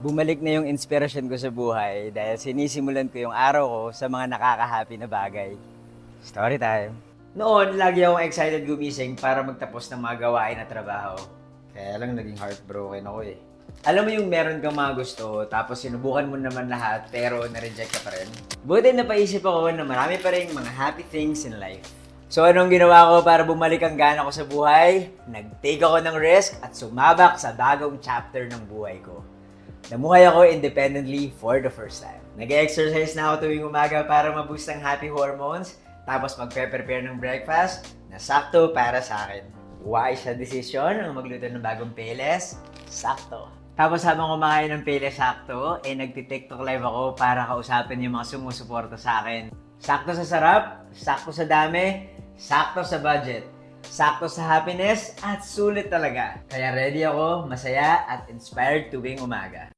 Bumalik na yung inspirasyon ko sa buhay dahil sinisimulan ko yung araw ko sa mga nakaka-happy na bagay. Story time! Noon, lagi akong excited gumising para magtapos ng mga gawain at trabaho. Kaya lang naging heartbroken ako eh. Alam mo yung meron kang mga gusto, tapos sinubukan mo naman lahat, pero na-reject ka pa rin? Buti napaisip ako na marami pa rin mga happy things in life. So anong ginawa ko para bumalik ang gana ko sa buhay? Nag-take ako ng risk at sumabak sa bagong chapter ng buhay ko. Namuhay ako independently for the first time. Nag-exercise na ako tuwing umaga para ma-boost ang happy hormones, tapos magpe-prepare ng breakfast na sakto para sa akin. Wise na desisyon ang magluto ng bagong peles, sakto. Tapos habang kumakain ng peles sakto, nagti-TikTok live ako para kausapin yung mga sumusuporta sa akin. Sakto sa sarap, sakto sa dami, sakto sa budget, sakto sa happiness, at sulit talaga. Kaya ready ako, masaya at inspired tuwing umaga.